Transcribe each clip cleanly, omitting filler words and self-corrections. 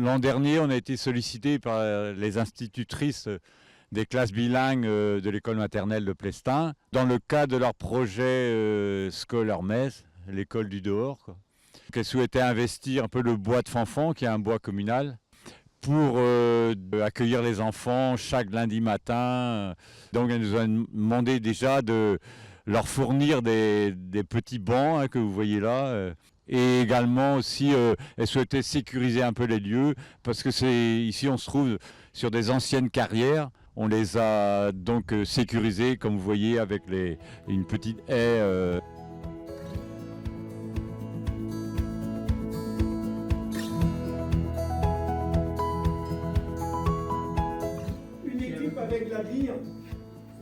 L'an dernier, on a été sollicité par les institutrices des classes bilingues de l'école maternelle de Plestin, dans le cadre de leur projet Scolaire Metz, l'école du dehors, quoi. Qu'elles souhaitaient investir un peu le bois de Fanfan, qui est un bois communal, pour accueillir les enfants chaque lundi matin. Donc elles nous ont demandé déjà de leur fournir des petits bancs, hein, que vous voyez là. Et également aussi, elles souhaitaient sécuriser un peu les lieux, parce que ici on se trouve sur des anciennes carrières. On les a donc sécurisées, comme vous voyez, avec une petite haie. Une équipe avec la grille,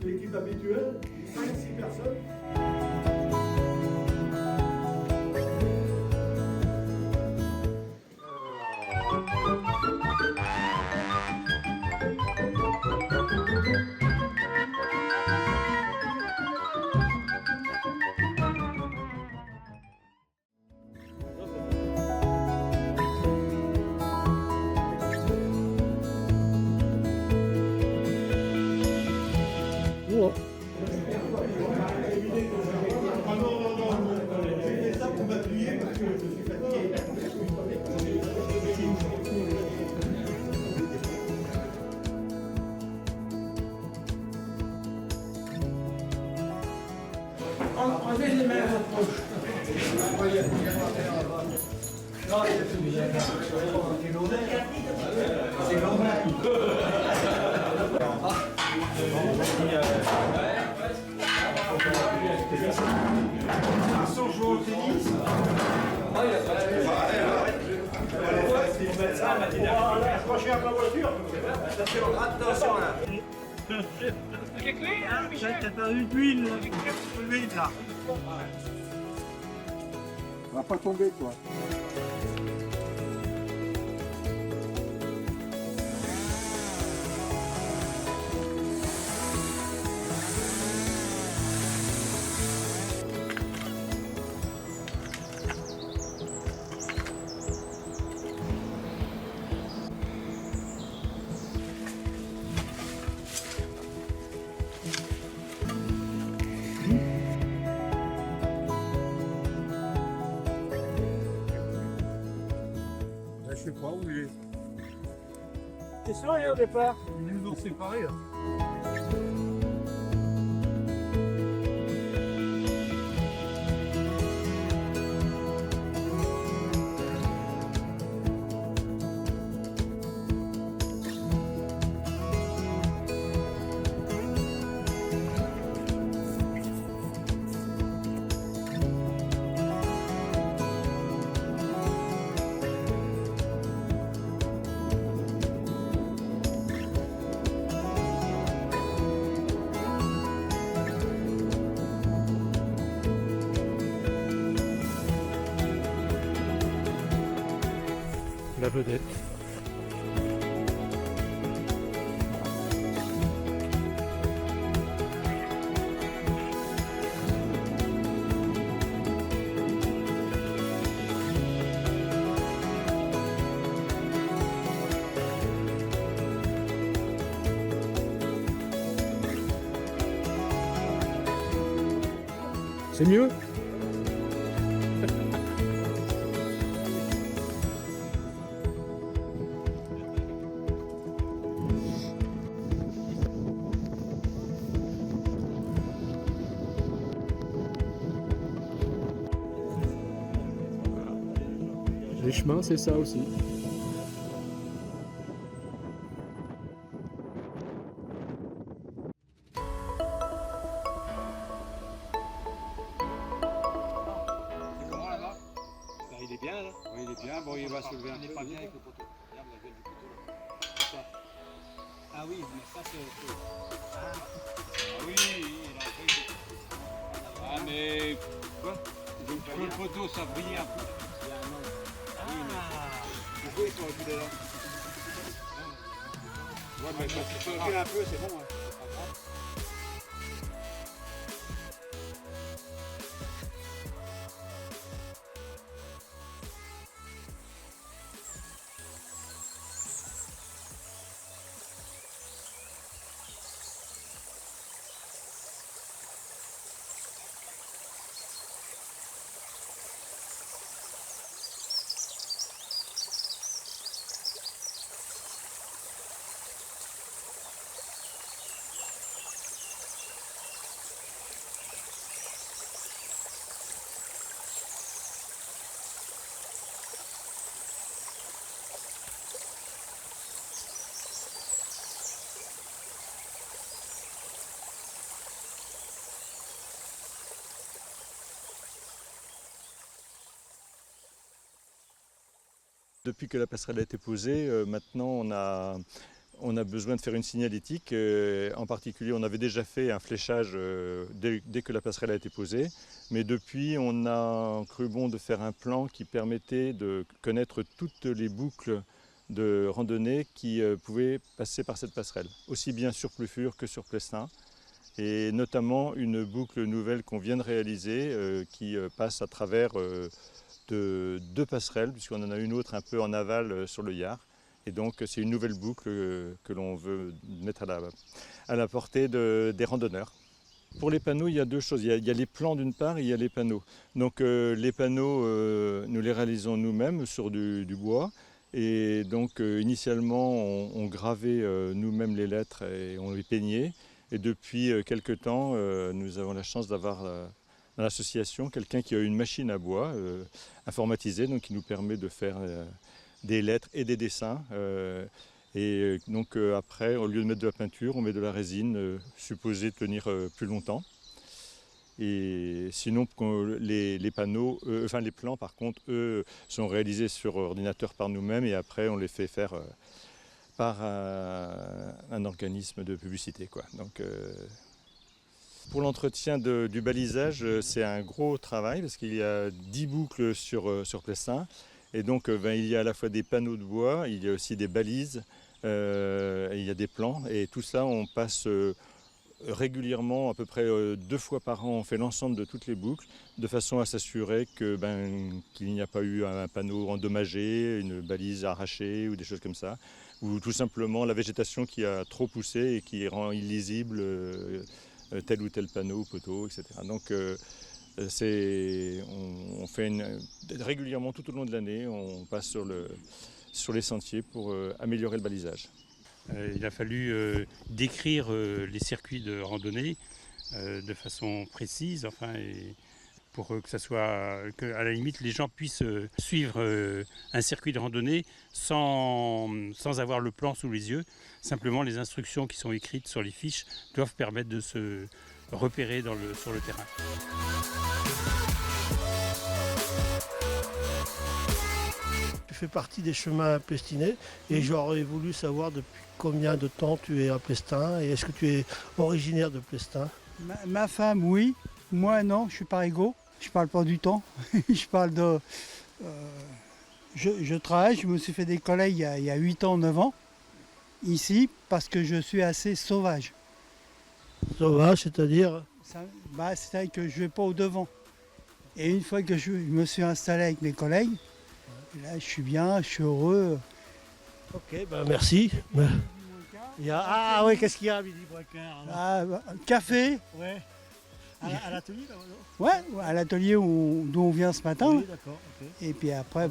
l'équipe habituelle, 5-6 personnes. Enlevez les mains à votre poche. C'est Ils sont joués au tennis. Accrochez à ma voiture. Attention là. T'as perdu d'huile là. On va pas tomber toi. Je sais pas où il est. T'es sûr au départ? Ils nous ont séparés là. La vedette. C'est mieux? Les chemins, c'est ça aussi. Il est bien là. Oui, il est bien. Bon, il va soulever un peu. Il n'est pas bien avec le poteau. Regarde la gueule du poteau là. Ah oui, mais ça c'est. Ah oui, il a fait. Ah, mais. Quoi? Le poteau, ça brille un peu. Oui, mais. Pourquoi ils sont reculés là? Ouais, mais quand tu te recules un peu, c'est bon. Hein. Depuis que la passerelle a été posée, maintenant on a besoin de faire une signalétique. En particulier, on avait déjà fait un fléchage dès que la passerelle a été posée. Mais depuis, on a cru bon de faire un plan qui permettait de connaître toutes les boucles de randonnée qui pouvaient passer par cette passerelle, aussi bien sur Pleffure que sur Plestin. Et notamment une boucle nouvelle qu'on vient de réaliser qui passe à travers de 2 passerelles, puisqu'on en a une autre un peu en aval sur le Yard. Et donc c'est une nouvelle boucle que l'on veut mettre à la portée des randonneurs. Pour les panneaux, il y a 2 choses. Il y a les plans d'une part et il y a les panneaux. Donc les panneaux, nous les réalisons nous-mêmes sur du bois. Et donc initialement, on gravait nous-mêmes les lettres et on les peignait. Et depuis quelque temps, nous avons la chance d'avoir dans l'association quelqu'un qui a une machine à bois informatisée, donc qui nous permet de faire des lettres et des dessins. Et donc après, au lieu de mettre de la peinture, on met de la résine supposée tenir plus longtemps. Et sinon, les panneaux, enfin les plans par contre, eux, sont réalisés sur ordinateur par nous-mêmes et après on les fait faire par un organisme de publicité, quoi. Donc, pour l'entretien du balisage, c'est un gros travail parce qu'il y a 10 boucles sur Plestin. Et donc il y a à la fois des panneaux de bois, il y a aussi des balises, et il y a des plans. Et tout ça, on passe régulièrement, à peu près 2 fois par an, on fait l'ensemble de toutes les boucles, de façon à s'assurer qu'il n'y a pas eu un panneau endommagé, une balise arrachée ou des choses comme ça. Ou tout simplement la végétation qui a trop poussé et qui rend illisible tel ou tel panneau ou poteau, etc. Donc on fait régulièrement tout au long de l'année, on passe sur les sentiers pour améliorer le balisage. Il a fallu décrire les circuits de randonnée de façon précise, enfin, et pour que ça soit, à la limite, les gens puissent suivre un circuit de randonnée sans avoir le plan sous les yeux. Simplement, les instructions qui sont écrites sur les fiches doivent permettre de se repérer sur le terrain. Tu fais partie des chemins plestinais et j'aurais voulu savoir depuis combien de temps tu es à Plestin et est-ce que tu es originaire de Plestin? Ma femme, oui. Moi, non, je suis pas égaux. Je parle pas du temps. Je parle de... je travaille, je me suis fait des collègues il y a 8 ans, 9 ans, ici, parce que je suis assez sauvage. Sauvage, c'est-à-dire? C'est-à-dire que je ne vais pas au devant. Et une fois que je me suis installé avec mes collègues, là, je suis bien, je suis heureux. Ok, merci. Ah oui, qu'est-ce qu'il y a à midi moins quart? Café. Ouais. À l'atelier là, Ouais, à l'atelier d'où on vient ce matin. Oui, d'accord. Okay. Et puis après,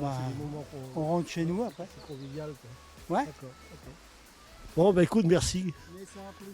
on rentre chez nous après. C'est convivial, quoi. Ouais. D'accord. Okay. Bon, écoute, merci. Mais ça a plu.